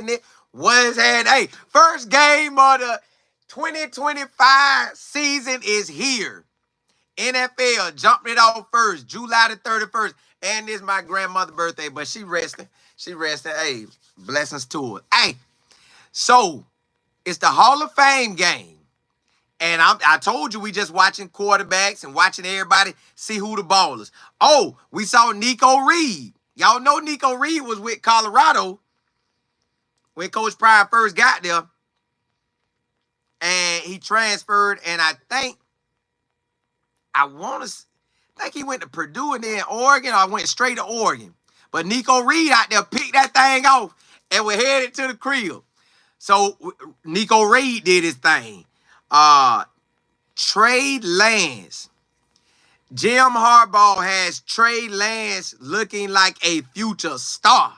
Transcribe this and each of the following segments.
happening? What's happening? Hey, first game of the 2025 season is here. NFL jumping it off first, July the 31st. And it's my grandmother's birthday, but she resting. She resting. Hey, blessings to her. Hey, so it's the Hall of Fame game. And I told you we just watching quarterbacks and watching everybody see who the ballers. Oh, we saw Nico Reed. Y'all know Nico Reed was with Colorado when Coach Pryor first got there. And he transferred, and I think he went to Purdue and then Oregon, or I went straight to Oregon. But Nico Reed out there picked that thing off and we headed to the crib. So Nico Reed did his thing. Trey Lance. Jim Harbaugh has Trey Lance looking like a future star.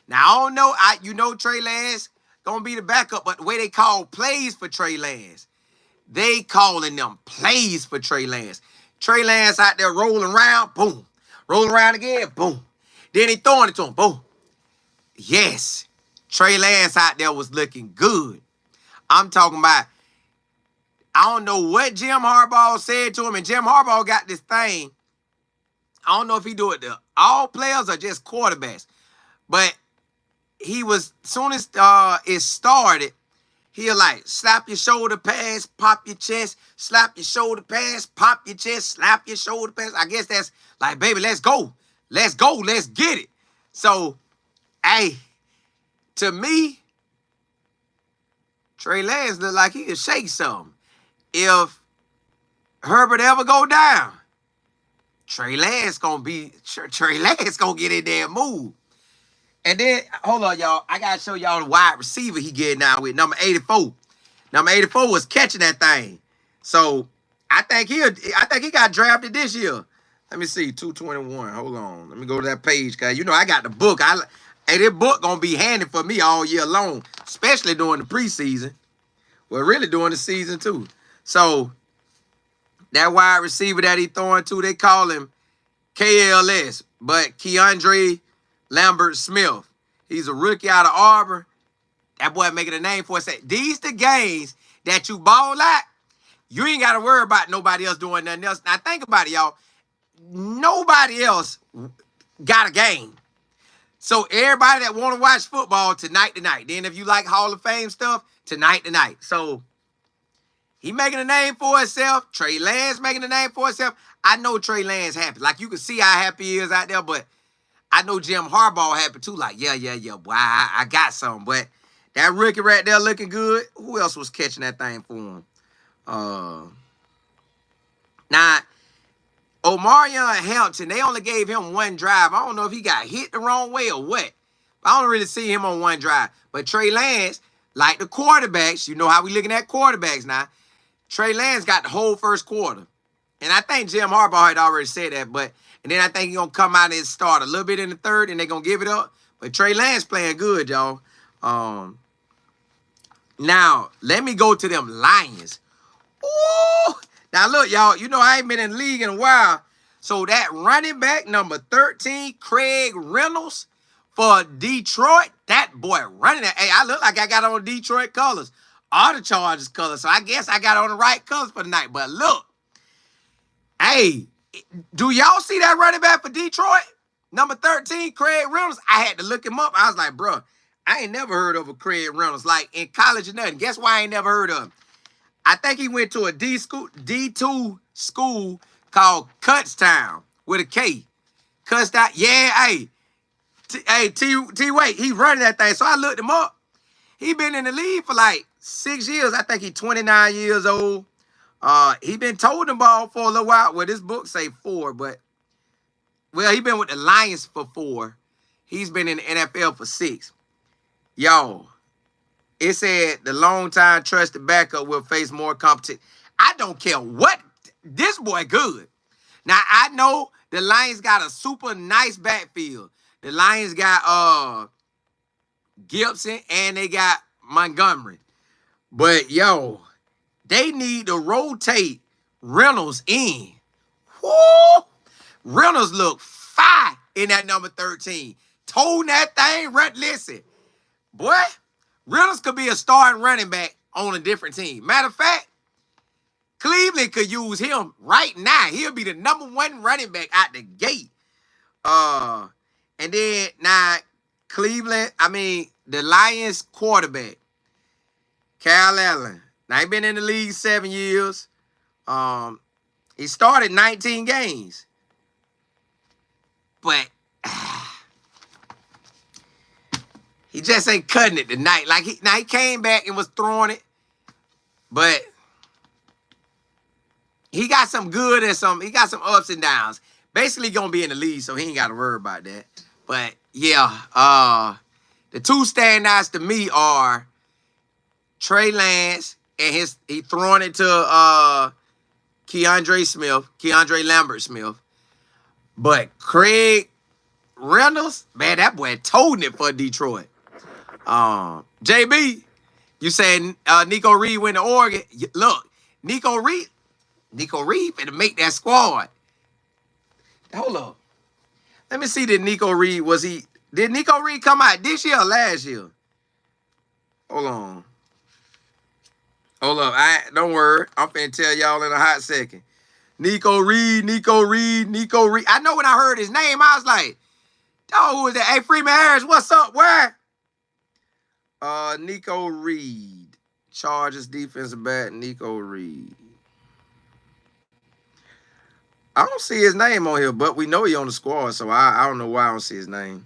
Now, I don't know. You know Trey Lance going to be the backup, but the way they call plays for Trey Lance, they calling them plays for Trey Lance. Trey Lance out there rolling around, boom. Rolling around again, boom. Then he throwing it to him, boom. Yes, Trey Lance out there was looking good. I'm talking about, I don't know what Jim Harbaugh said to him, and Jim Harbaugh got this thing. I don't know if he do it to all players or just quarterbacks, but he was, soon as it started, he'll like slap your shoulder pass, pop your chest, slap your shoulder pass, pop your chest, slap your shoulder pass. I guess that's like, baby, let's go. Let's go. Let's get it. So, hey, to me, Trey Lance look like he could shake something. If Herbert ever go down, Trey Lance gonna get in there and move. And then, hold on, y'all. I got to show y'all the wide receiver he getting now with number 84. Number 84 was catching that thing. So, I think he got drafted this year. Let me see, 221. Hold on. Let me go to that page, guys. You know, I got the book. Hey, this book going to be handy for me all year long, especially during the preseason. Well, really during the season, too. So, that wide receiver that he throwing to, they call him KLS. But Keandre Lambert Smith. He's a rookie out of Auburn. That boy making a name for himself. These the games that you ball out. You ain't got to worry about nobody else doing nothing else. Now, think about it, y'all. Nobody else got a game. So, everybody that want to watch football, tonight. Then, if you like Hall of Fame stuff, tonight. So, he making a name for himself. Trey Lance making a name for himself. I know Trey Lance happy. Like, you can see how happy he is out there, but I know Jim Harbaugh happy too. Like, yeah, boy, I got something. But that rookie right there looking good. Who else was catching that thing for him? Now, Omarion Hampton, they only gave him one drive. I don't know if he got hit the wrong way or what. I don't really see him on one drive. But Trey Lance, like the quarterbacks, you know how we looking at quarterbacks now. Trey Lance got the whole first quarter. And I think Jim Harbaugh had already said that, and then I think he's going to come out and start a little bit in the third, and they're going to give it up. But Trey Lance playing good, y'all. Now, let me go to them Lions. Ooh! Now, look, y'all, you know I ain't been in the league in a while. So that running back, number 13, Craig Reynolds for Detroit, that boy running that. Hey, I look like I got on Detroit colors. All the Chargers colors. So I guess I got on the right colors for the night. But look, hey, do y'all see that running back for Detroit? Number 13, Craig Reynolds. I had to look him up. I was like, bro, I ain't never heard of a Craig Reynolds, like in college or nothing. Guess why I ain't never heard of him? I think he went to a D2 school called Kutztown with a K. Kutztown. Yeah, hey, T-Wait, he running that thing. So I looked him up. He been in the league for like 6 years. I think he's 29 years old. He been towing the ball for a little while. Well, this book say 4, but well, he been with the Lions for 4. He's been in the NFL for 6. Y'all, it said the long-time trusted backup will face more competition. I don't care what. This boy good. Now, I know the Lions got a super nice backfield. The Lions got Gibson and they got Montgomery. But, yo, they need to rotate Reynolds in. Woo! Reynolds look fine in that number 13. Told that thing, listen. Boy, Reynolds could be a starting running back on a different team. Matter of fact, Cleveland could use him right now. He'll be the #1 running back out the gate. And then now Cleveland, the Lions quarterback, Kyle Allen. Now he been in the league 7 years. He started 19 games. But he just ain't cutting it tonight. Like he came back and was throwing it, but he got some good and he got some ups and downs. Basically gonna be in the league, so he ain't gotta worry about that. But yeah, the two standouts to me are Trey Lance and he throwing it to Keandre Lambert Smith. But Craig Reynolds, man, that boy toting it for Detroit. JB, you said Nico Reed went to Oregon. Look, Nico Reed finna make that squad. Hold up. Let me see, did Nico Reed come out this year or last year? Hold on. Hold up. Don't worry. I'm finna tell y'all in a hot second. Nico Reed. I know when I heard his name, I was like, oh, who is that? Hey, Freeman Harris, what's up? Where? Nico Reed. Chargers defensive back, Nico Reed. I don't see his name on here, but we know he on the squad, so I don't know why I don't see his name.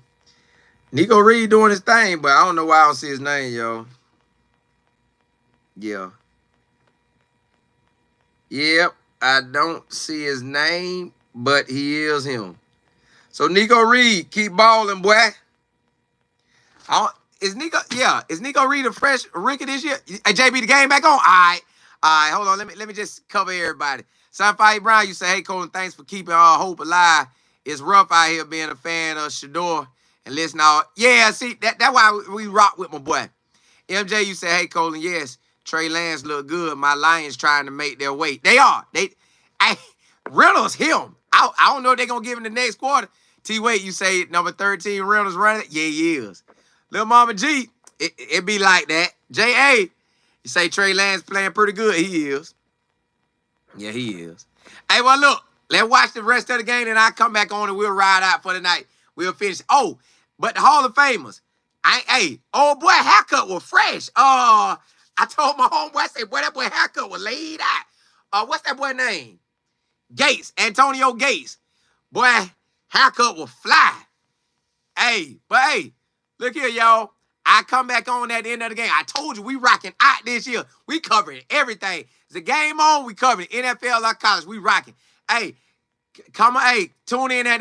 Nico Reed doing his thing, but I don't know why I don't see his name, yo. Yeah. Yep, I don't see his name, but he is him. So Nico Reed, keep balling, boy. Is Nico Reed a fresh rookie this year? Hey, JB, the game back on? All right, hold on. Let me just cover everybody. Sunfire Brown, you say, hey, Colin, thanks for keeping our hope alive. It's rough out here being a fan of Shador and listening all. Yeah, see, that's why we rock with my boy. MJ, you say, hey, Colin, yes, Trey Lance look good. My Lions trying to make their way. They are. Reynolds, him. I don't know if they're going to give him the next quarter. T-Wait, you say number 13, Reynolds running? Yeah, he is. Lil Mama G, it be like that. J.A., you say Trey Lance playing pretty good. He is. Yeah, he is. Hey, well, look, let's watch the rest of the game, and I'll come back on and we'll ride out for the night. We'll finish. Oh, but the Hall of Famers. Old boy haircut was fresh. I told my homeboy, I said, boy, that boy haircut was laid out. What's that boy name? Gates, Antonio Gates. Boy, haircut was fly. Hey, look here, y'all. I come back on at the end of the game. I told you we rocking out this year. We covering everything. The game on, we covering NFL or college. We rocking. Hey, tune in at